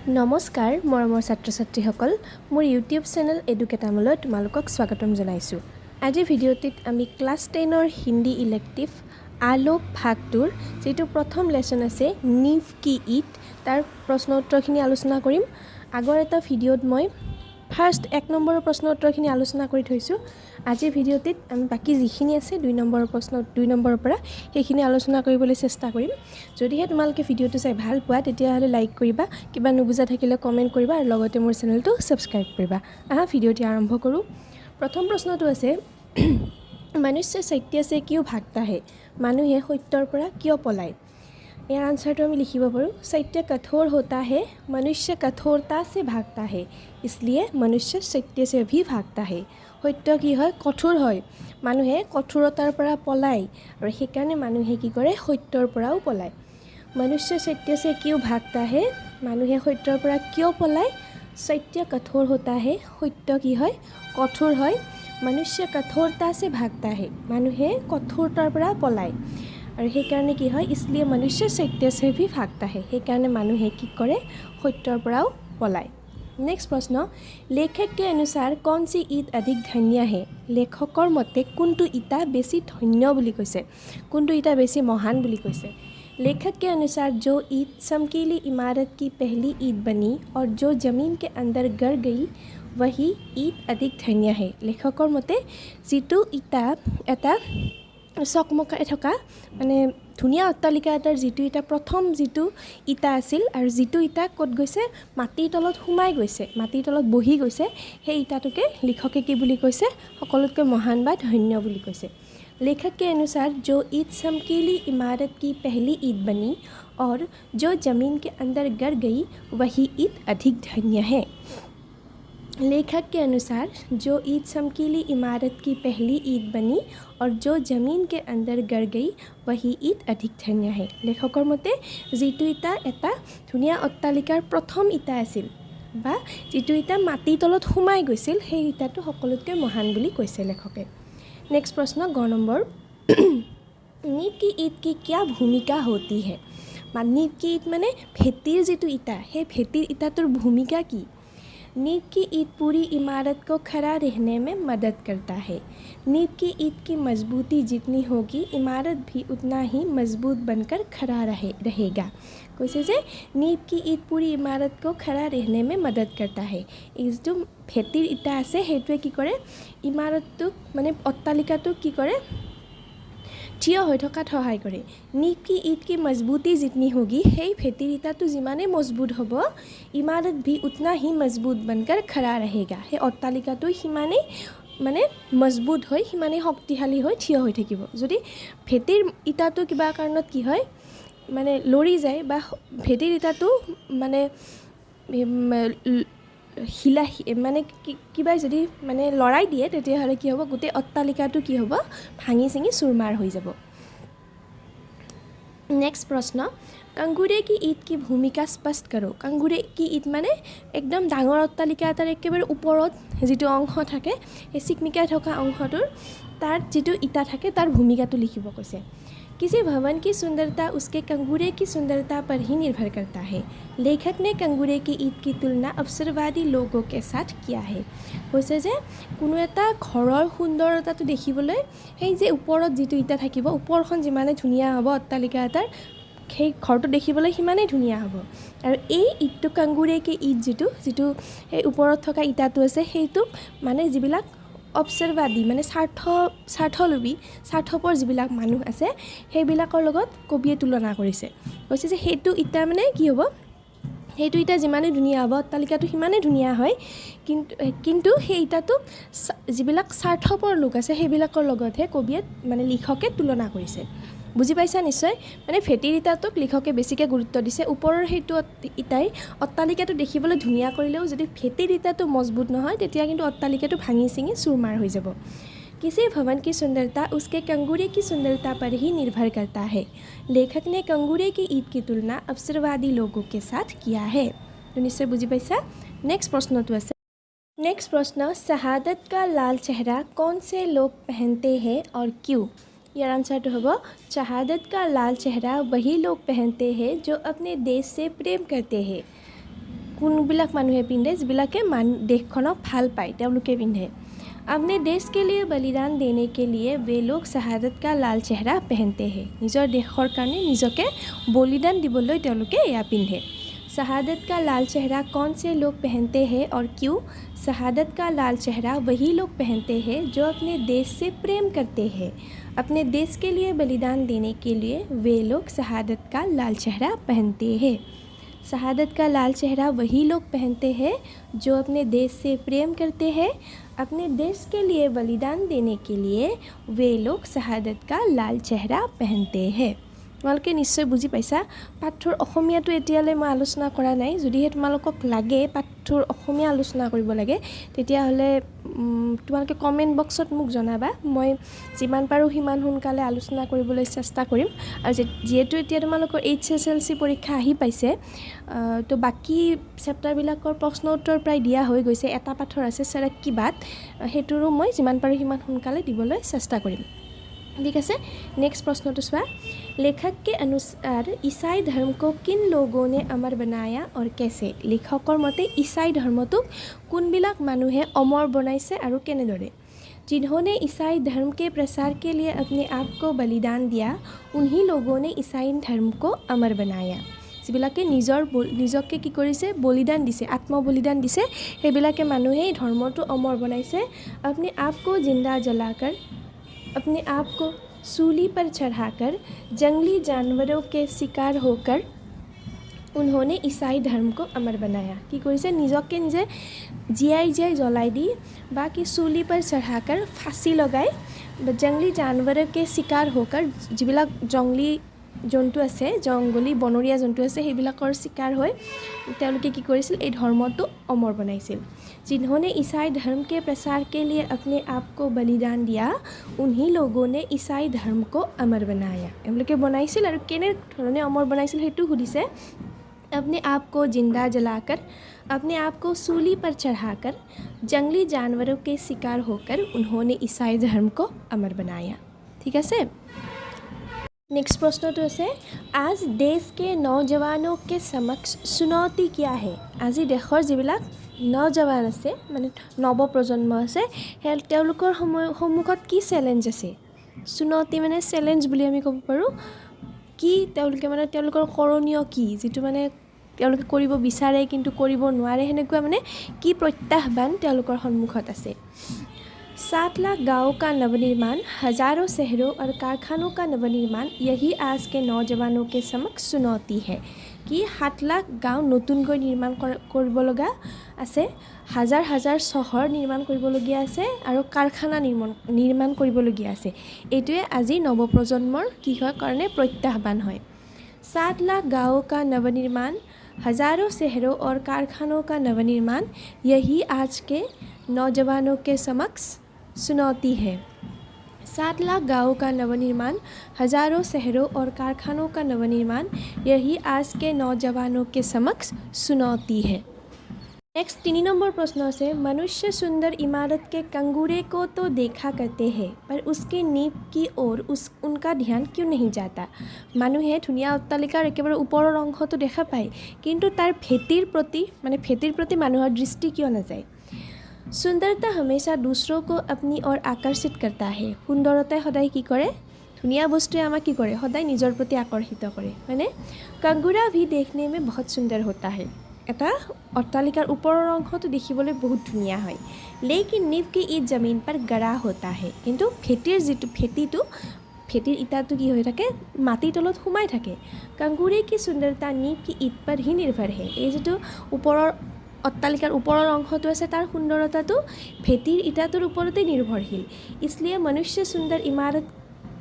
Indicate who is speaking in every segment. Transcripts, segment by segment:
Speaker 1: নমস্কাৰ মৰমৰ ছাত্ৰ ছাত্ৰীসকল মোৰ ইউটিউব চেনেল এডুকেটামলৈ তোমালোকক স্বাগতম জনাইছোঁ। আজি ভিডিঅ'টিত আমি ক্লাছ 10ৰ হিন্দী ইলেক্টিভ আলোক ভাগটোৰ যেটো প্ৰথম লেসন আছে নীভ কি ইট তাৰ প্ৰশ্ন উত্তৰখিনি আলোচনা কৰিম। আগৰ এটা ভিডিঅ'ত মই ফাৰ্ষ্ট 1 নম্বৰৰ প্ৰশ্ন উত্তৰখিনি আলোচনা কৰি থৈছোঁ। আজি ভিডিঅ'টিত আমি বাকি যিখিনি আছে 2 নম্বৰৰ প্ৰশ্ন 2 নম্বৰৰ পৰা সেইখিনি আলোচনা কৰিবলৈ চেষ্টা কৰিম। যদিহে তোমালোকে ভিডিঅ'টো চাই ভাল পোৱা তেতিয়াহ'লে লাইক কৰিবা, কিবা নুবুজা থাকিলে কমেন্ট কৰিবা আৰু লগতে মোৰ চেনেলটো সাবস্ক্ৰাইব কৰিবা। আহা ভিডিঅ'টি আৰম্ভ কৰোঁ। প্ৰথম প্ৰশ্নটো আছে মনুষ্য সত্য से क्यों भागता है? মানুহে সত্যৰ পৰা কিয় পলায়? ইয়াৰ आंसरটো আমি লিখিব পাৰোঁ सत्य कठोर होता है, मनुष्य कठोरता से भागता है, इसलिए मनुष्य सत्य से भी भागता है। সত্য কি হয় কঠোৰ হয়, মানুহে কঠোৰতাৰ পৰা পলায় আৰু সেইকাৰণে মানুহে কি কৰে সত্যৰ পৰাও পলায়। मनुष्य सत्य से क्यों भागता है? মানুহে সত্যৰ পৰা কিয় পলায়? सत्य कठोर होता है, সত্য কি হয় কঠোৰ হয়, मनुष्य कठोरता से भागता है, মানুহে কঠোৰতাৰ পৰা পলায় আৰু সেইকাৰণে কি হয় इसलिए मनुष्य सत्य से भी भागता है, সেইকাৰণে মানুহে কি কৰে সত্যৰ পৰাও পলায়। नेक्स्ट प्रश्न लेखक के अनुसार कौन सी ईद अधिक धन्य है? लेखकर मते कोनटो इटा बेसी धन्य बुली কৈছে, कोनटो इटा बेसी महान बुली কৈছে। लेखक के अनुसार जो ईद चमकीली इमारत की पहली ईद बनी और जो जमीन के अंदर गिर गई वही ईद अधिक धन्य है। लेखकर मते जिटो इटा एटा চকমকাই থকা মানে ধুনীয়া অট্টালিকা এটাৰ যিটো ইটা প্ৰথম যিটো ইটা আছিল আৰু যিটো ইটা ক'ত গৈছে মাটিৰ তলত সোমাই গৈছে, মাটিৰ তলত বহি গৈছে, সেই ইটাটোকে লিখকে কি বুলি কৈছে সকলোতকৈ মহান বা ধন্য বুলি কৈছে। लेखक के अनुसार जो ईद चमकीली इमारत की पहली ईद बनी और जो ज़मीन के अंदर गिर गई वही ईद अधिक धन्य है। लेखक के अनुसार जो ईद चमकीली इमारत की पहली ईद बनी और जो ज़मीन के अंदर गिर गई वही ईद अधिक धन्य है। लेखकर मते जिटु इटा एटा धुनिया अट्टालिकार प्रथम इटा आसिल बा जिटु इटा माटी तলত সোমাই গৈছিল সেই ইটাটো সকলোতকৈ মহান বুলি কৈছে লেখকে। नेक्स्ट प्रश्न ग नम्बर नीव की ईद की क्या भूमिका होती है? नीव की ईद माने भेटीर जिटु इटा हे भेटीर इटाटोर भूमिका की? नीव की ईद पूरी इमारत को खड़ा रहने में मदद करता है। नीव की ईद की मजबूती जितनी होगी इमारत भी उतना ही मजबूत बनकर खड़ा रहेगा। कैसे से नीव की ईद पूरी इमारत को खड़ा रहने में मदद करता है। इस जो भेटीर इटा आसे हेतुए की करे इमारतटुक माने अट्टालिकाटुक की करे থিয় হৈ থকাত সহায় কৰে। नीव की ईद की मजबूती जितनी होगी সেই भेटीर इटाটো যিমানে মজবুত হ'ব इमारत भी उतना ही मजबूत बनकर खड़ा रहेगा। সেই অট্টালিকাটো সিমানে মানে মজবুত হৈ সিমানে শক্তিশালী হৈ থিয় হৈ থাকিব। যদি भेटीर ইটাটো কিবা কাৰণত কি হয় মানে লৰি যায় বা भेटीर ইটাটো মানে হিলা মানে কিবা যদি মানে লৰাই দিয়ে তেতিয়াহ'লে কি হ'ব গোটেই অট্টালিকাটো কি হ'ব ভাঙি চিঙি চুৰমাৰ হৈ যাব। नेक्स्ट प्रश्न कंगूरे की ईद की भूमिका स्पष्ट करो। कंगूरे की ईद माने एकदम डाঙৰ অট্টালিকা এটাৰ একেবাৰে ওপৰত যিটো অংশ থাকে এই চিকমিকাই থকা অংশটোৰ তাৰ যিটো ইটা থাকে তাৰ ভূমিকাটো লিখিব কৈছে। किसी भवन की सुंदरता उसके कंगूरे की सुंदरता पर ही निर्भर करता है। लेखक ने कंगूरे की ईद की तुलना अवसरवादी लोगों के साथ किया है। কৈছে যে কোনো এটা ঘৰৰ সুন্দৰতাটো দেখিবলৈ সেই যে ওপৰত যিটো ইটা থাকিব ওপৰখন যিমানে ধুনীয়া হ'ব অট্টালিকা এটাৰ সেই ঘৰটো দেখিবলৈ সিমানেই ধুনীয়া হ'ব আৰু এই ইটটো কাংগুৰে কি ইট যিটো এই ওপৰত থকা ইটাটো আছে সেইটো মানে যিবিলাক অবজাৰভাৰী মানে স্বাৰ্থলোভী স্বাৰ্থপৰ যিবিলাক মানুহ আছে সেইবিলাকৰ লগত কবিয়ে তুলনা কৰিছে। কৈছে যে সেইটো ইটা মানে কি হ'ব সেইটো ইটা যিমানে ধুনীয়া হ'ব অট্টালিকাটো সিমানে ধুনীয়া হয় কিন্তু সেই ইটাটো যিবিলাক স্বাৰ্থপৰ লোক আছে সেইবিলাকৰ লগতহে কবিয়ে মানে লিখকে তুলনা কৰিছে। বুজি পাইছা নিশ্চয় মানে भेटीर ইটাটোক লিখকে বেছিকৈ গুৰুত্ব দিছে। ওপৰৰ সেইটো ইটাই অট্টালিকাটো দেখিবলৈ ধুনীয়া কৰিলেও যদি भेटीर ইটাটো মজবুত নহয় তেতিয়া কিন্তু অট্টালিকাটো ভাঙি চিঙি চুৰমাৰ হৈ যাব। किसी भवन की सुंदरता उसके कंगूरे की सुंदरता पर ही निर्भर करता है। लेखक ने कंगूरे की ईद की तुलना अवसरवादी लोगों के साथ किया है। तो निश्चय बुझी पाइसा। नेक्स्ट प्रश्न तो है नेक्स्ट प्रश्न शहादत का लाल चेहरा कौन से लोग पहनते हैं और क्यों? यार आंसर तो होगा शहादत का लाल चेहरा वही लोग पहनते हैं जो अपने देश से प्रेम करते हैं। কোনবিলাক মানুহে পিন্ধে যিবিলাকে দেশখনক ভাল পায় তেওঁলোকে পিন্ধে अपने देश के लिए बलिदान देने के लिए वे लोग शहादत का लाल चेहरा पहनते हैं নিজৰ দেশৰ কাৰণে নিজকে বলিদান দিবলৈ তেওঁলোকে এয়া পিন্ধে शहादत का लाल चेहरा कौन से लोग पहनते हैं और क्यों शहादत का लाल चेहरा वही लोग पहनते हैं जो अपने देश से प्रेम करते हैं अपने देश के लिए बलिदान देने के लिए वे लोग शहादत का लाल चेहरा पहनते हैं शहादत का लाल चेहरा वही लोग पहनते हैं जो अपने देश से प्रेम करते हैं अपने देश के लिए बलिदान देने के लिए वे लोग शहादत का लाल चेहरा पहनते हैं তোমালোকে নিশ্চয় বুজি পাইছা পাঠটোৰ অসমীয়াটো এতিয়ালৈ মই আলোচনা কৰা নাই যদিহে তোমালোকক লাগে পাঠটোৰ অসমীয়া আলোচনা কৰিব লাগে তেতিয়াহ'লে তোমালোকে কমেণ্ট বক্সত মোক জনাবা মই যিমান পাৰোঁ সিমান সোনকালে আলোচনা কৰিবলৈ চেষ্টা কৰিম আৰু যিহেতু এতিয়া তোমালোকৰ HSLC পৰীক্ষা আহি পাইছে তো বাকী চেপ্টাৰবিলাকৰ প্ৰশ্ন উত্তৰ প্ৰায় দিয়া হৈ গৈছে এটা পাঠৰ আছে সৰক কি বাত সেইটোৰো মই যিমান পাৰোঁ সিমান সোনকালে দিবলৈ চেষ্টা কৰিম ठीक है नेक्स्ट प्रश्न तो सुना लेखक के अनुसार ईसाई धर्म को किन लोगों ने अमर बनाया और कैसे लेखकर मते ईसाई धर्म तो कोनबिलाक मानुहे अमर बनाइसे और केनेदरे जिन्होंने ईसाई धर्म के प्रसार के लिए अपने आप को बलिदान दिया उन्हीं लोगों ने ईसाई धर्म को अमर बनाया যিবিলাকে নিজকে কি কৰিছে বলিদান দিছে আত্মবলিদান দিছে সেইবিলাকে মানুহে ধৰ্মটো অমৰ বনাইছে अपने आप को जिंदा जलाकर अपने आप को सूली पर चढ़ाकर जंगली जानवरों के शिकार होकर उन्होंने ईसाई धर्म को अमर बनाया कि কৰিছে নিজকে নিজে জিয়াই জ্বলাই দি বা কি सूली पर चढ़ाकर फांसी लगाई जंगली जानवरों के शिकार होकर যিবিলাক জংগলী জন্তু আছে জংগলী বনৰীয়া জন্তু আছে সেইবিলাকৰ শিকাৰ হৈ তেওঁলোকে কি কৰিছিল এই ধৰ্মটো অমৰ বনাইছিল जिन्होंने ईसाई धर्म के प्रसार के लिए अपने आप को बलिदान दिया उन्हीं लोगों ने ईसाई धर्म को अमर बनाया एमलोके बनाइছিল আৰু কেনে ধৰণে অমৰ बनाइছিল হেতু সুধিছে अपने आप को जिंदा जलाकर अपने आप को सूली पर चढ़ाकर जंगली जानवरों के शिकार होकर उन्होंने ईसाई धर्म को अमर बनाया ठीक है नेक्स्ट प्रश्न तो है आज देश के नौजवानों के समक्ष चुनौती क्या है आज देशर যিবিলাক নজৱান আছে মানে নৱপ্ৰজন্ম আছে তেওঁলোকৰ সন্মুখত কি চ্যালেঞ্জ আছে চুনৌতি মানে চ্যালেঞ্জ বুলি আমি ক'ব পাৰোঁ কি তেওঁলোকে মানে তেওঁলোকৰ কৰণীয় কি যেটো মানে তেওঁলোকে কৰিব বিচাৰে কিন্তু কৰিব নোৱাৰে হেনেকুৱা মানে কি প্ৰত্যাহ্বান তেওঁলোকৰ সন্মুখত আছে 7 लाख गाँवों का नवनिर्माण हजारों शहरों और कारखानों का नवनिर्माण यही आज के नौजवानों के समक्ष चुनौती है कि 7 लाख गाँव नतुनকৈ নিৰ্মাণ কৰিব লগা আছে হাজাৰ হাজাৰ চহৰ নিৰ্মাণ কৰিবলগীয়া আছে আৰু কাৰখানা নিৰ্মাণ কৰিবলগীয়া আছে এইটোৱে আজি নৱপ্ৰজন্মৰ কি হয় কাৰণে প্ৰত্যাহ্বান হয় 7 लाख गाँवों का नवनिर्माण हजारों शहरों और कारखानों का नवनिर्माण यही आज के नौजवानों के समक्ष चुनौती है 7 लाख गाँवों का नवनिर्माण हजारों शहरों और कारखानों का नवनिर्माण यही आज के नौजवानों के समक्ष चुनौती है नेक्स्ट 3 नंबर प्रश्न से मनुष्य सुंदर इमारत के कंगूरे को तो देखा करते हैं पर उसके नींव की ओर उनका ध्यान क्यों नहीं जाता মানুহে ধুনীয়া অট্টালিকাৰ একেবাৰে ওপৰৰ অংশটো দেখা পায় কিন্তু তাৰ ভেটিৰ প্ৰতি মানুহৰ দৃষ্টি কিয় নাযায় सुंदरता हमेशा दूसरों को अपनी ओर आकर्षित करता है सुंदरताय सदाय की करे धुनिया बस्तुए आमाक की करे सदाय निजर प्रति आकर्षित करे माने कंगूरा भी देखने में बहुत सुंदर होता है এটা অট্টালিকাৰ ওপৰৰ অংশটো দেখিবলৈ বহুত ধুনীয়া হয় लेकिन नींव की ईट जमीन पर गड़ा होता है কিন্তু ভেটিৰ যিটো ভেটিৰ ইটাটো কি হৈ থাকে মাটিৰ তলত সোমাই থাকে कंगूरे की सुंदरता नींव की ईट पर ही निर्भर है এই যেটো ওপৰৰ অট্টালিকাৰ ওপৰৰ অংশটো আছে তাৰ সুন্দৰতাটো ভেটিৰ ইটাটোৰ ওপৰতে নিৰ্ভৰশীল इसलिए मनुष्य सुंदर इमारत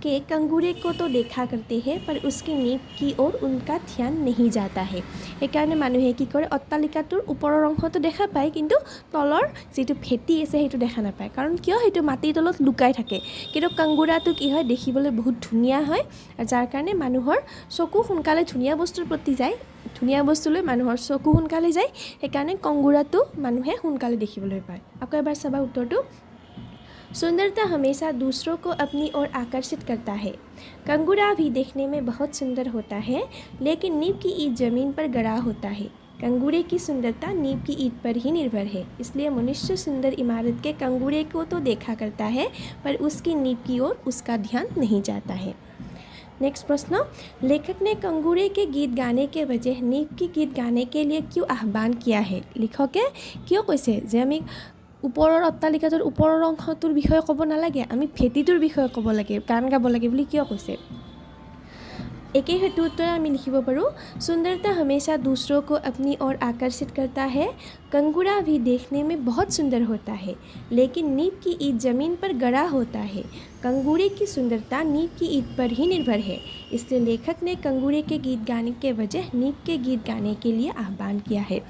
Speaker 1: के कंगूरे को तो देखा करते हैं पर उसकी नींव की ओर उनका ध्यान नहीं जाता है সেইকাৰণে মানুহে কি কৰে অট্টালিকাটোৰ ওপৰৰ অংশটো দেখা পায় কিন্তু তলৰ যেটো ভেটি আছে সেইটো দেখা নাপায় কাৰণ কিয় সেইটো মাটিৰ তলত লুকাই থাকে কিন্তু कंगूराটো কি হয় দেখিবলৈ বহুত ধুনীয়া হয় আৰু যাৰ কাৰণে মানুহৰ চকু সোনকালে ধুনীয়া বস্তুৰ প্ৰতি যায় ধুনীয়া বস্তুলৈ মানুহৰ চকু সোনকালে যায় সেইকাৰণে कंगूराটো মানুহে সোনকালে দেখিবলৈ পায় আকৌ এবাৰ চাবা উত্তৰটো सुंदरता हमेशा दूसरों को अपनी ओर आकर्षित करता है कंगूरा भी देखने में बहुत सुंदर होता है लेकिन नींव की ईट जमीन पर गड़ा होता है कंगूरे की सुंदरता नींव की ईंट पर ही निर्भर है, इसलिए मनुष्य सुंदर इमारत के कंगूरे को तो देखा करता है पर उसकी नींव की ओर उसका ध्यान नहीं जाता है। नेक्स्ट प्रश्न, लेखक ने कंगूरे के गीत गाने के बजाय नींव की गीत गाने के लिए क्यों आह्वान किया है? लेखके किয় কৈছে যে আমি ওপৰৰ অট্টালিকাটোৰ ওপৰৰ অংশটোৰ বিষয়ে ক'ব নালাগে, আমি ভেটিটোৰ বিষয়ে ক'ব লাগে, গান গাব লাগে বুলি কিয় কৈছে? एक ही हेतु उत्तर हम लिखिब पारो। सुंदरता हमेशा दूसरों को अपनी ओर आकर्षित करता है। कंगूरा भी देखने में बहुत सुंदर होता है, लेकिन नींव की ईंट ज़मीन पर गड़ा होता है। कंगूरे की सुंदरता नींव की ईंट पर ही निर्भर है, इसलिए लेखक ने कंगूरे के गीत गाने के बजाय नींव के गीत गाने के लिए आह्वान किया है।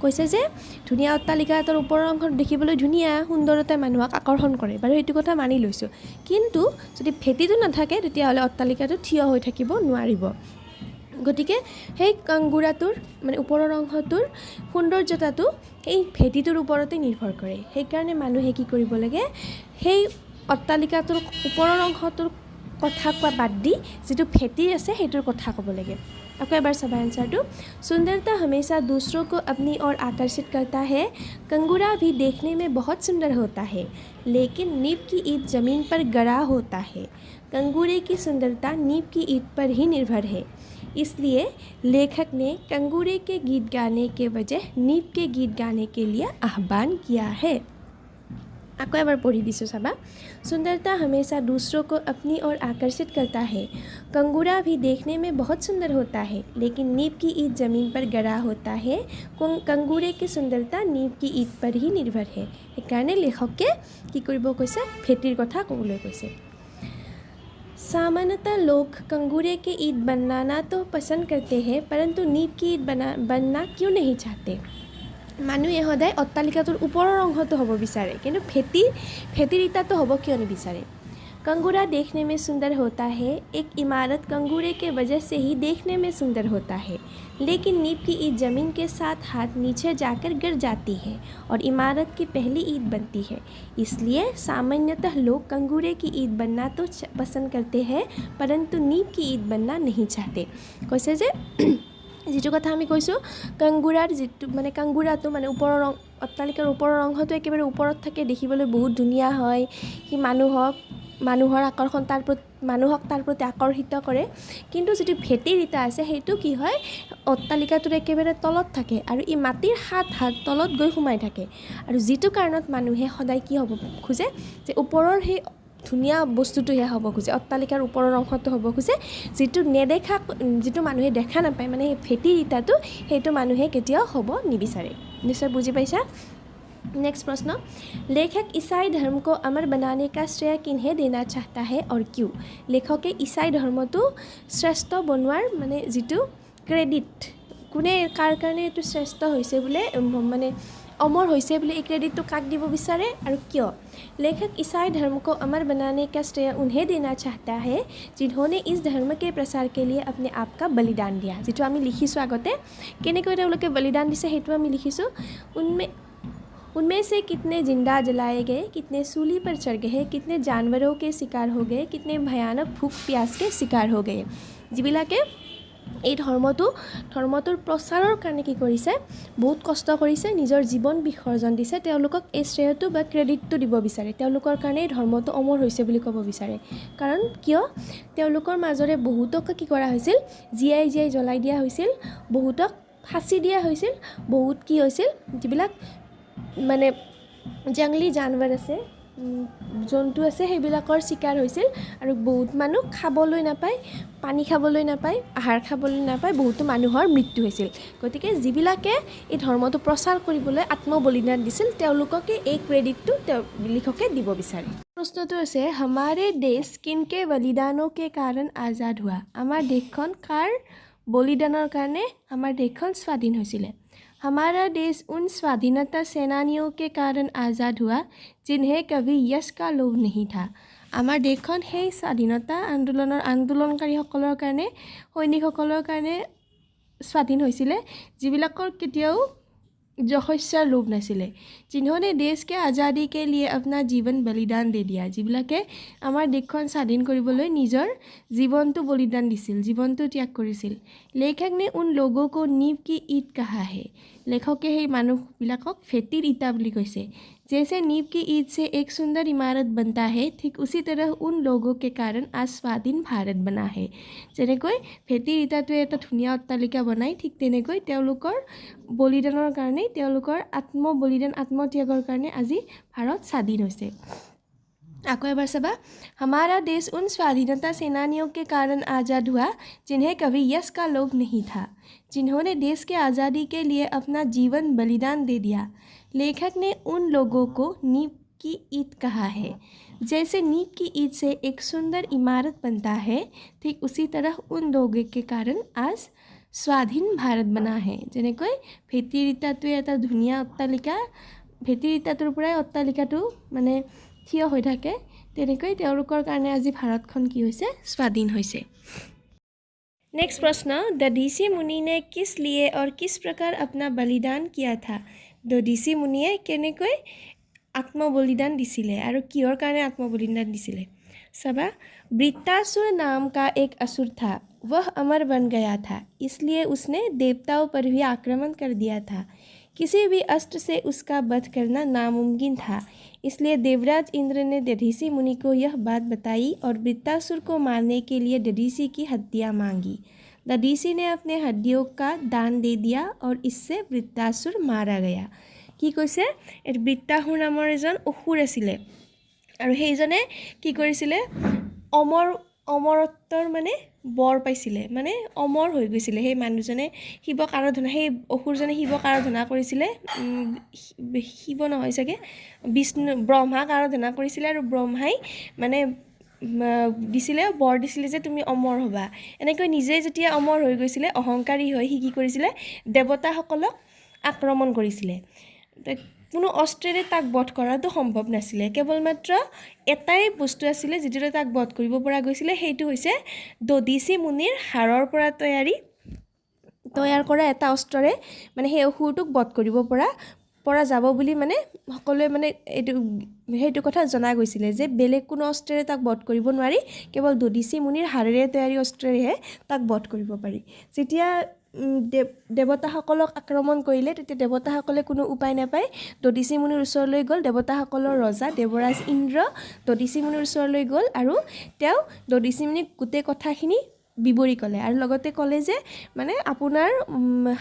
Speaker 1: কৈছে যে ধুনীয়া অট্টালিকা এটাৰ ওপৰৰ অংশ দেখিবলৈ ধুনীয়া, সুন্দৰতাই মানুহক আকৰ্ষণ কৰে, বাৰু এইটো কথা মানি লৈছোঁ। কিন্তু যদি ভেটিটো নাথাকে তেতিয়াহ'লে অট্টালিকাটো থিয় হৈ থাকিব নোৱাৰিব। গতিকে সেই কাংগুৰাটোৰ মানে ওপৰৰ অংশটোৰ সৌন্দৰ্যতাটো সেই ভেটিটোৰ ওপৰতে নিৰ্ভৰ কৰে। সেইকাৰণে মানুহে কি কৰিব লাগে, সেই অট্টালিকাটোৰ ওপৰৰ অংশটোৰ কথা কোৱা বাদ দি যিটো ভেটি আছে সেইটোৰ কথা ক'ব লাগে। আকৌ এবাৰ চাবা এনচাৰটো। सुंदरता हमेशा दूसरों को अपनी ओर आकर्षित करता है। कंगूरा भी देखने में बहुत सुंदर होता है, लेकिन नींव की ईंट ज़मीन पर गड़ा होता है। कंगूरे की सुंदरता नींव की ईंट पर ही निर्भर है, इसलिए लेखक ने कंगूरे के गीत गाने के बजाय नींव के गीत गाने के लिए आह्वान किया है। আকৌ এবাৰ পঢ়ি দিছোঁ চাবা। सुंदरता हमेशा दूसरों को अपनी ओर आकर्षित करता है। कंगूरा भी देखने में बहुत सुंदर होता है, लेकिन नींव की ईंट ज़मीन पर गड़ा होता है। कंगूरे की सुंदरता नींव की ईंट पर ही निर्भर है। সেইকাৰণে লেখকে কি কৰিব কৈছে, ভেটিৰ কথা ক'বলৈ কৈছে। सामान्यतः लोग कंगूरे के ईंट बनाना तो पसंद करते हैं, परंतु नींव की ईंट बनना क्यों नहीं चाहते? মানুহে সদায় অট্টালিকাটোৰ ওপৰৰ অংশটো হ'ব বিচাৰে, কিন্তু ভেটিৰ ইটাটো হ'ব কিয় নিবিচাৰে? कंगूरा देखने में सुंदर होता है। एक इमारत कंगूरे के वजह से ही देखने में सुंदर होता है, लेकिन नींव की ईंट ज़मीन के साथ हाथ नीचे जाकर गिर जाती है और इमारत की पहली ईंट बनती है। इसलिए सामान्यतः लोग कंगूरे की ईंट बनना तो पसंद करते हैं, परंतु नींव की ईंट बनना नहीं चाहते। কৈছে যে যিটো কথা আমি কৈছোঁ, কাংগুৰাৰ যিটো মানে কাংগুৰাটো মানে ওপৰৰ অট্টালিকাৰ ওপৰৰ অংশটো একেবাৰে ওপৰত থাকে, দেখিবলৈ বহুত ধুনীয়া হয়, সি মানুহৰ আকৰ্ষণ মানুহক তাৰ প্ৰতি আকৰ্ষিত কৰে। কিন্তু যিটো ভেটিৰ ইটা আছে সেইটো কি হয়, অট্টালিকাটোৰ একেবাৰে তলত থাকে আৰু ই মাটিৰ হাত তলত গৈ সোমাই থাকে। আৰু যিটো কাৰণত মানুহে সদায় কি হ'ব খোজে, যে ওপৰৰ সেই ধুনীয়া বস্তুটোহে হ'ব খোজে, অট্টালিকাৰ ওপৰৰ অংশটো হ'ব খোজে, যিটো মানুহে দেখা নাপায়, মানে ভেটিৰ ইটাটো সেইটো মানুহে কেতিয়াও হ'ব নিবিচাৰে। নিশ্চয় বুজি পাইছা। नेक्स्ट प्रश्न, लेखक ईसाई धर्म को अमर बनाने का श्रेय किन्हें देना चाहता है और क्यों? लेखके ईसाई धर्मটো শ্ৰেষ্ঠ বনোৱাৰ মানে যিটো ক্ৰেডিট, কোনে কাৰ কাৰণে এইটো শ্ৰেষ্ঠ হৈছে বোলে, মানে अमर होइसे बोले एक क्रेडिट तो काक দিব বিচাৰে আৰু কিয়? लेखक ईसाई धर्म को अमर बनाने का श्रेय उन्हें देना चाहता है जिन्होंने इस धर्म के प्रसार के लिए अपने आप का बलिदान दिया। যিটো আমি লিখিছোঁ আগতে কেনেকৈ তেওঁলোকে বলিদান দিছে সেইটো আমি লিখিছোঁ। उनमें से कितने जिंदा जलाए गए, कितने सूली पर चढ़ गए, कितने जानवरों के शिकार हो गए, कितने भयानक भूख प्यास के शिकार हो गए। যিবিলাকে এই ধৰ্মটোৰ প্ৰচাৰৰ কাৰণে কি কৰিছে, বহুত কষ্ট কৰিছে, নিজৰ জীৱন বিসৰ্জন দিছে, তেওঁলোকক এই শ্ৰেয়টো বা ক্ৰেডিটটো দিব বিচাৰে। তেওঁলোকৰ কাৰণে এই ধৰ্মটো অমৰ হৈছে বুলি ক'ব বিচাৰে। কাৰণ কিয়, তেওঁলোকৰ মাজৰে বহুতক কি কৰা হৈছিল, জীয়াই জ্বলাই দিয়া হৈছিল, বহুতক ফাঁচি দিয়া হৈছিল, বহুত কি হৈছিল, যিবিলাক মানে জংলী জানৱাৰ আছে, জন্তু আছে, সেইবিলাকৰ চিকাৰ হৈছিল আৰু বহুত মানুহ খাবলৈ নাপায়, পানী খাবলৈ নাপায়, আহাৰ খাবলৈ নাপায়, বহুতো মানুহৰ মৃত্যু হৈছিল। গতিকে যিবিলাকে এই ধৰ্মটো প্ৰচাৰ কৰিবলৈ আত্মবলিদান দিছিল তেওঁলোককে এই ক্ৰেডিটটো লিখকে দিব বিচাৰে। প্ৰশ্নটো আছে, हमारे देश किनके बलिदानों के कारण आज़ाद हुआ? আমাৰ দেশখন কাৰ বলিদানৰ কাৰণে আমাৰ দেশখন স্বাধীন হৈছিলে? हमारा देश उन स्वाधीनता सेनानियों के कारण आज़ाद हुआ जिन्हें कभी यश का लोभ नहीं था। আমাৰ দেশখন সেই স্বাধীনতা আন্দোলনকাৰীসকলৰ কাৰণে, সৈনিকসকলৰ কাৰণে স্বাধীন হৈছিলে যিবিলাকৰ কেতিয়াও যশস্যাৰ লোভ নাছিলে जिन्होंने देश के आज़ादी के लिए अपना जीवन बलिदान दे दिया যিবিলাকে আমাৰ দেশখন স্বাধীন কৰিবলৈ নিজৰ জীৱনটো বলিদান দিছিল জীৱনটো ত্যাগ কৰিছিল लेखक ने उन लोगों को नींव की ईंट कहा है लेखके সেই মানুহবিলাকক ফেটিৰ ইটা বুলি কৈছে जैसे नींव की ईंट से एक सुंदर इमारत बनता है ठीक उसी तरह उन लोगों के कारण आज स्वाधीन भारत बना है যেনেকৈ ফেটিৰ ইটাটোৱে এটা ধুনীয়া অট্টালিকা বনাই ঠিক তেনেকৈ তেওঁলোকৰ বলিদানৰ কাৰণে তেওঁলোকৰ আত্মবলিদান আত্মত্যাগৰ কাৰণে আজি ভাৰত স্বাধীন হৈছে আকৌ এবাৰ চাবা हमारा देश उन स्वाधीनता सेनानियों के कारण आज़ाद हुआ जिन्हें कभी यश का लोभ नहीं था जिन्होंने देश के आज़ादी के लिए अपना जीवन बलिदान दे दिया लेखक ने उन लोगों को नींव की ईंट कहा है जैसे नींव की ईंट से एक सुंदर इमारत बनता है ठीक उसी तरह उन लोगों के कारण आज स्वाधीन भारत बना है যেনেকৈ ফেটিৰ ইটাটোৱে এটা ধুনীয়া অট্টালিকা ফেটিৰ ইটাটোৰ পৰাই অট্টালিকাটো মানে থিয় হৈ থাকে তেনেকৈ তেওঁলোকৰ কাৰণে আজি ভাৰতখন কি হৈছে স্বাধীন হৈছে नेक्स्ट प्रश्न दधीसी मुनि ने किस लिए और किस प्रकार अपना बलिदान किया था दधीसी मुनिয়ে কেনেকৈ आत्मबलिदान दिছিলে আৰু কিহৰ কাৰণে आत्मबलिदान दिছিলে सबा वृत्तासुर नाम का एक असुर था वह अमर बन गया था इसलिए उसने देवताओं पर भी आक्रमण कर दिया था किसी भी अस्त्र से उसका वध करना नामुमकिन था इसलिए देवराज इंद्र ने दधीसी मुनि को यह बात बताई और वृत्तासुर को मारने के लिए दधीसी की हड्डियाँ मांगी दधीसी ने अपने हड्डियों का दान दे दिया और इससे वृत्तासुर मारा गया কি কৈছে বৃত্তাসুৰ নামৰ এজন অসুৰ আছিলে আৰু সেইজনে কি কৰিছিলে অমৰত্বৰ মানে বৰ পাইছিলে মানে অমৰ হৈ গৈছিলে সেই মানুহজনে শিৱক আৰাধনা সেই অসুৰজনে শিৱক আৰাধনা কৰিছিলে শিৱ নহয় চাগে বিষ্ণু ব্ৰহ্মাক আৰাধনা কৰিছিলে আৰু ব্ৰহ্মাই মানে দিছিলে বৰ দিছিলে যে তুমি অমৰ হ'বা এনেকৈ নিজে যেতিয়া অমৰ হৈ গৈছিলে অহংকাৰী হৈ কি কৰিছিলে দেৱতাসকলক আক্ৰমণ কৰিছিলে কোনো অস্ত্ৰেৰে তাক বধ কৰাটো সম্ভৱ নাছিলে কেৱল মাত্ৰ এটাই বস্তু আছিল যিটোৰে তাক বধ কৰিব পৰা গৈছিলে সেইটো হৈছে দধীচি মুনিৰ হাড়ৰ পৰা তৈয়াৰ কৰা এটা অস্ত্ৰৰে মানে সেই অসুৰটোক বধ কৰিব পৰা যাব বুলি মানে সকলোৱে মানে সেইটো কথা জনা গৈছিলে যে বেলেগ কোনো অস্ত্ৰেৰে তাক বধ কৰিব নোৱাৰি কেৱল দধীচি মুনিৰ হাড়েৰে তৈয়াৰী অস্ত্ৰেৰেহে তাক বধ কৰিব পাৰি যেতিয়া দেৱতাসকলক আক্ৰমণ কৰিলে তেতিয়া দেৱতাসকলে কোনো উপায় নাপায় দধীচি মুনিৰ ওচৰলৈ গ'ল দেৱতাসকলৰ ৰজা দেৱৰাজ ইন্দ্ৰ দধীচি মুনিৰ ওচৰলৈ গ'ল আৰু তেওঁ দধীচি মুনিক গোটেই কথাখিনি বিৱৰি ক'লে আৰু লগতে ক'লে যে মানে আপোনাৰ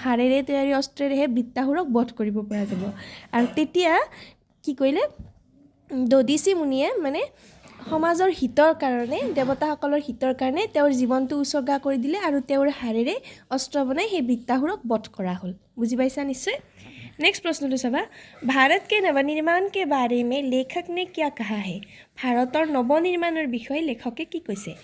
Speaker 1: হাড়েৰে তৈয়াৰী অস্ত্ৰেৰেহে বৃত্তাসুৰক বধ কৰিব পৰা যাব আৰু তেতিয়া কি কৰিলে দধীচি মুনিয়ে মানে সমাজৰ হিতৰ কাৰণে দেৱতাসকলৰ হিতৰ কাৰণে তেওঁৰ জীৱনটো উৎসৰ্গা কৰি দিলে আৰু তেওঁৰ হাড়েৰে অস্ত্ৰ বনাই সেই বৃত্তাসুৰক বধ কৰা হ'ল বুজি পাইছা নিশ্চয় नेक्स्ट प्रश्न तो सभा भारत के नवनिर्माण के बारे में लेखक ने क्या कहा है भारतर नवनिर्माणर विषय लेखके की कैसे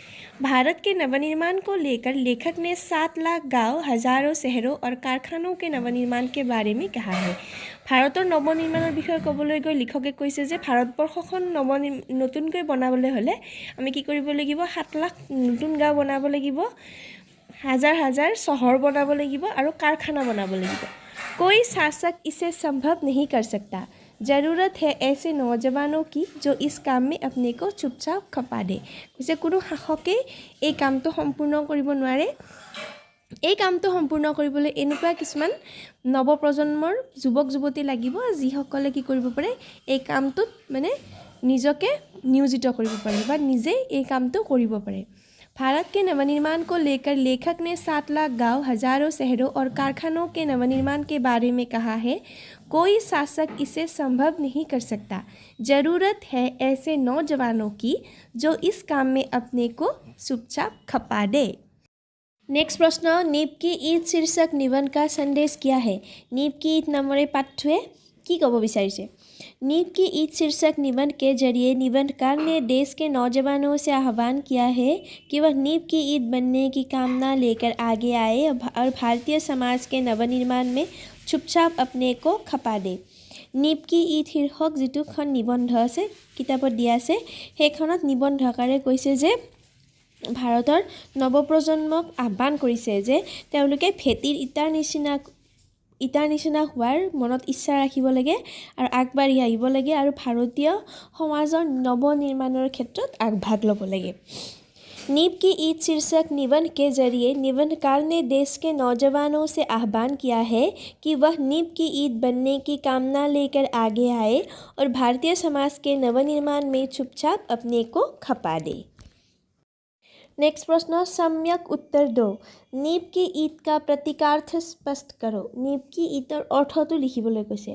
Speaker 1: भारत के नवनिर्माण को लेकर लेखक ने 7 लाख गांव हजारों शहरों और कारखानों के नवनिर्माण के बारे में कहा है भारतर नवनिर्माणर विषय कबले गई लेखके कैसे जे भारतबर्षখন नতুনকৈ বনাবলৈ হলে আমি কি কৰিব লাগিব 7 লাখ নতুন গাঁও বনাব লাগিব হাজাৰ হাজাৰ চহৰ বনাব লাগিব আৰু কাৰখানা বনাব লাগিব कोई शासक इसे संभव नहीं कर सकता जरूरत है ऐसे नौजवानों की जो इस काम में अपने को चुपचाप खपा दे जैसे कोनो शासके এই কামটো সম্পূৰ্ণ কৰিব নোৱাৰে এই কামটো সম্পূৰ্ণ কৰিবলৈ এনেকুৱা কিছুমান নৱপ্ৰজন্মৰ যুৱক যুৱতী লাগিব যিসকলে কি কৰিব পাৰে এই কামটোত মানে নিজকে নিয়োজিত কৰিব পাৰে বা নিজে এই কামটো কৰিব পাৰে भारत के नवनिर्माण को लेकर लेखक ने 7 लाख गांव हजारों शहरों और कारखानों के नवनिर्माण के बारे में कहा है कोई शासक इसे संभव नहीं कर सकता जरूरत है ऐसे नौजवानों की जो इस काम में अपने को चुपचाप खपा दे नेक्स्ट प्रश्न नींव की ईंट शीर्षक निबंध का संदेश क्या है नींव की ईंट नामरे पाठ्ये की कब विचारिছে नींव की ईंट शीर्षक निबंध के जरिए निबंधकार ने देश के नौजवानों से आह्वान किया है कि वह नींव की ईंट बनने की कामना लेकर आगे आए और भारतीय समाज के नवनिर्माण में चुपचाप अपने को खपा दे नींव की ईंट शीर्षक जितुখন निबंध আছে কিতাপত দিয়া আছে সেইখনত নিবন্ধকাৰে কৈছে যে ভাৰতৰ নৱপ্ৰজন্মক আহ্বান কৰিছে যে তেওঁলোকে ফেটিৰ ইটাৰ নিচিনা ইটাৰ নিচিনা হোৱাৰ মনত ইচ্ছা ৰাখিব লাগে আৰু আগবাঢ়ি আহিব লাগে আৰু ভাৰতীয় সমাজৰ নৱনিৰ্মাণৰ ক্ষেত্ৰত আগভাগ ল'ব লাগে नीब की ईद शीर्षक निबंध के जरिए निबंधकार ने देश के नौजवानों से आह्वान किया है कि वह नीब की ईद बनने की कामना लेकर आगे आए और भारतीय समाज के नवनिर्माण में चुपचाप अपने को खपा दे नेक्स्ट प्रश्न सम्यक उत्तर दो नीब की ईद का प्रतीकार्थ स्पष्ट करो नीब की ईदर अर्थটো লিখিবলৈ কৈছে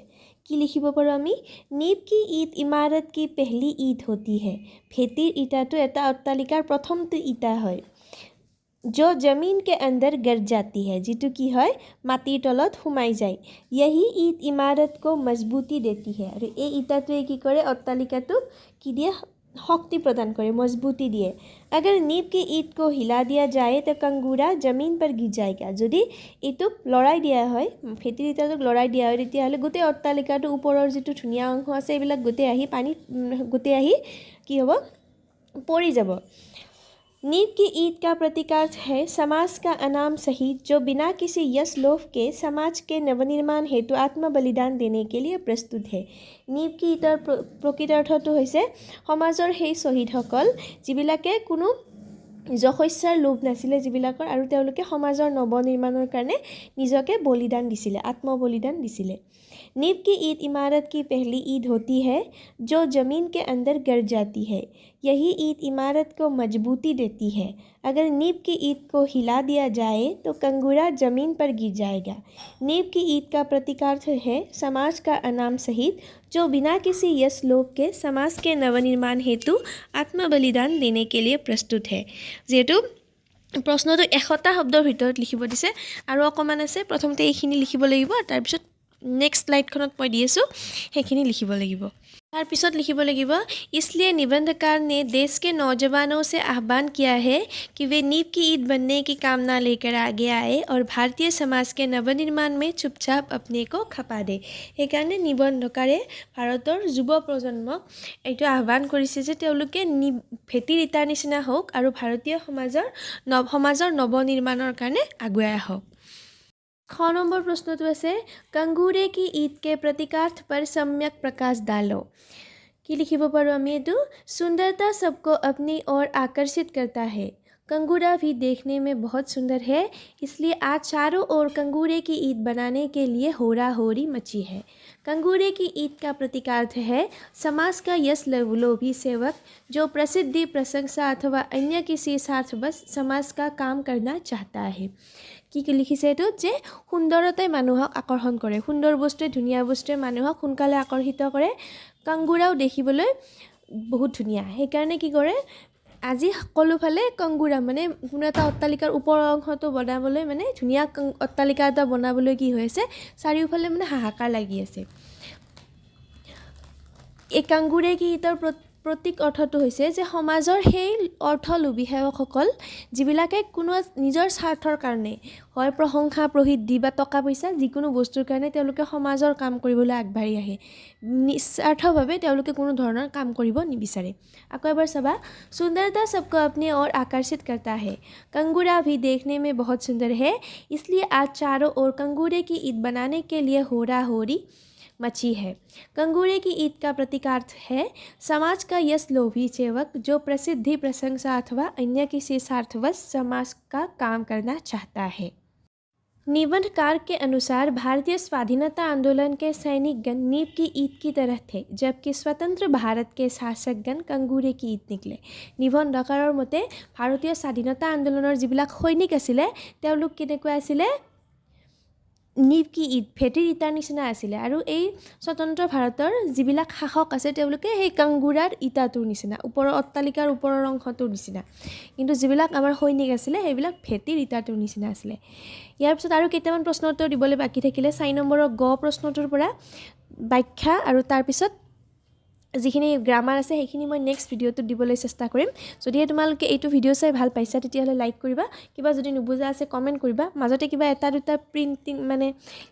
Speaker 1: কি লিখিব পাৰো আমি नीब की ईद इमारत की पहली ईद होती है ভেটিৰ ইটাটো এটা অট্টালিকাৰ প্ৰথমটো ইটা হয় जो जमीन के अंदर गिर जाती है जितु की है माटिर तলত সোমাই যায় यही ईद इमारत को मजबूती देती है और এই ইটাটোৱে কি কৰে অট্টালিকাটোক কি দিয়ে शक्ति प्रदान करे मजबूती दिए अगर नीब की ईद को हिला दिया जाए तो कंगूरा जमीन पर गिर जाएगा यदि इटुक लड़ाई दिया है भेटिर इटाटुक लड़ाई दिया है तेतियाह'ले गोटे अट्टालिकाটো ওপৰৰ जितु धुनिया अंश আছে এইবিলাক গোটে আহি পানী গোটে আহি কি হ'ব পৰি যাব नीब की ईद का प्रतीकार्थ है समाज का अनाम शहीद जो बिना किसी यश लोभ के समाज के नवनिर्माण हेतु आत्म बलिदान देने के लिए प्रस्तुत है नीब की ईदर प्रकृतार्थটো হৈছে সমাজৰ সেই শহীদসকল যিবিলাকে কোনো যশস্যাৰ লোভ নাছিলে যিবিলাকৰ আৰু তেওঁলোকে সমাজৰ নৱনিৰ্মাণৰ কাৰণে নিজকে বলিদান দিছিলে আত্ম বলিদান দিছিলে नीब की ईद इमारत की पहली ईद होती है जो ज़मीन के अंदर गिर जाती है यही ईद इमारत को मजबूती देती है अगर नीब की ईद को हिला दिया जाए तो कंगूरा ज़मीन पर गिर जाएगा नीब की ईद का प्रतीकार्थ है समाज का अनाम शहीद जो बिना किसी यश लोभ के समाज के नवनिर्माण हेतु आत्म बलिदान देने के लिए प्रस्तुत है जेहेतु प्रश्नটো 100টা শব্দৰ ভিতৰত লিখিব দিছে আৰু অকমান আছে প্ৰথমতে এইখিনি লিখিব লাগিব তাৰ পিছত नेक्स्ट स्लाइडखনত মই দি আছো হেখিনি লিখিব লাগিব तार पिছত लिखिब লাগিব इसलिए निबंधकार ने देश के नौजवानों से आह्वान किया है कि वे नीब की ईद बनने की कामना लेकर आगे आए और भारतीय समाज के नवनिर्माण में चुपचाप अपने को खपा दे সেইকাৰণে নিবন্ধকাৰে ভাৰতৰ যুৱ প্ৰজন্মক এইটো আহ্বান কৰিছে যে তেওঁলোকে ভেটিৰ ইটাৰ নিচিনা হোক আৰু ভাৰতীয় সমাজৰ নৱনিৰ্মাণৰ কাৰণে আগুৱাই আহক ख नंबर प्रश्न तो है कंगूरे की ईद के प्रतीकार्थ पर सम्यक प्रकाश डालो कि लिखिब पारो आमी एतु सुंदरता सबको अपनी ओर आकर्षित करता है कंगूरा भी देखने में बहुत सुंदर है इसलिए आज चारों ओर कंगूरे की ईद बनाने के लिए होरा होरी मची है कंगूरे की ईद का प्रतीकार्थ है समाज का यश लोभी सेवक जो प्रसिद्धि प्रशंसा अथवा अन्य किसी स्वार्थ बस समाज का काम करना चाहता है কি লিখিছে এটো যে সুন্দৰতাই মানুহক আকৰ্ষণ কৰে সুন্দৰ বস্তুৱে ধুনিয়া বস্তুৱে মানুহক সোনকালে আকৰ্ষিত কৰে কাংগুৰাও দেখিবলৈ বহুত ধুনিয়া সেই কাৰণে কি কৰে আজি সকলো ফালে কাংগুৰা মানে কোনো এটা অট্টালিকাৰ ওপৰ অংশটো বনাবলৈ মানে ধুনিয়া অট্টালিকা এটা বনাবলৈ কি হৈছে চাৰিওফালে মানে হাহাকাৰ লাগি আছে এই কাংগুৰে কি ইতৰ प्रतीक अर्थটো হৈছে যে সমাজৰ সেই অৰ্থলোভী সেৱকসকল যিবিলাকে কোনো নিজৰ স্বাৰ্থৰ কাৰণে হয় প্ৰশংসা প্ৰসিদ্ধি বা টকা পইচা যিকোনো বস্তুৰ কাৰণে তেওঁলোকে সমাজৰ কাম কৰিবলৈ আগবাঢ়ি আহে নিস্বাৰ্থভাৱে তেওঁলোকে কোনো ধৰণৰ কাম কৰিব নিবিচাৰে আকৌ এবাৰ চাবা सुंदरता सबको अपनी ओर आकर्षित करता है कंगूरा भी देखने में बहुत सुंदर है इसलिए आज चारों ओर कंगूरे की ईद बनाने के लिए होरा होरी मची है कंगूरे की ईद का प्रतीकार्थ है समाज का यश लोभी सेवक जो प्रसिद्धि प्रशंसा अथवा अन्य किसी स्वार्थवश समाज का काम करना चाहता है निबंधकार के अनुसार भारतीय स्वाधीनता आंदोलन के सैनिकगण नीब की ईद की तरह थे जबकि स्वतंत्र भारत के शासकगण कंगूरे की ईद निकले निबंधकाৰৰ মতে ভাৰতীয় স্বাধীনতা আন্দোলনৰ যিবিলাক সৈনিক আছিল তেওঁলোক কেনেকুৱা আছিল नीब की ईद भेटिर इटार निचिना आছিলে আৰু এই স্বতন্ত্ৰ ভাৰতৰ যিবিলাক শাসক আছে তেওঁলোকে সেই কাংগুৰাৰ ইটাটোৰ নিচিনা ওপৰৰ অট্টালিকাৰ ওপৰৰ অংশটোৰ নিচিনা কিন্তু যিবিলাক আমাৰ সৈনিক আছিলে সেইবিলাক ভেটিৰ ইটাটোৰ নিচিনা আছিলে ইয়াৰ পিছত আৰু কেইটামান প্ৰশ্ন উত্তৰ দিবলৈ বাকি থাকিলে 4 নম্বৰৰ গ প্ৰশ্নটোৰ পৰা ব্যাখ্যা আৰু তাৰ পিছত যিখিনি গ্ৰামাৰ আছে সেইখিনি মই নেক্সট ভিডিওটো দিবলৈ চেষ্টা কৰিম যদি তোমালোকে এইটো ভিডিও চাই ভাল পাইছা তেতিয়াহলে লাইক কৰিবা কিবা যদি নুবুজা আছে কমেন্ট কৰিবা মাজতে কিবা এটা দুটা প্ৰিন্টিং মানে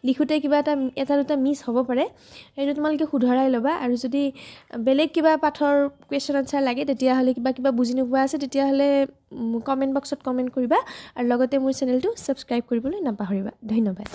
Speaker 1: লিখোতে কিবা এটা দুটা মিস হ'ব পাৰে এইটো তোমালোকে শুধৰাই লবা আৰু যদি বেলেগ কিবা পাঠৰ কোৱেশ্চন আনসাৰ লাগে তেতিয়াহলে কিবা বুজি নোপোৱা আছে তেতিয়াহলে কমেন্ট বক্সত কমেন্ট কৰিবা আৰু লগতে মোৰ চেনেলটো সাবস্ক্ৰাইব কৰিবলৈ নাপাহৰিবা ধন্যবাদ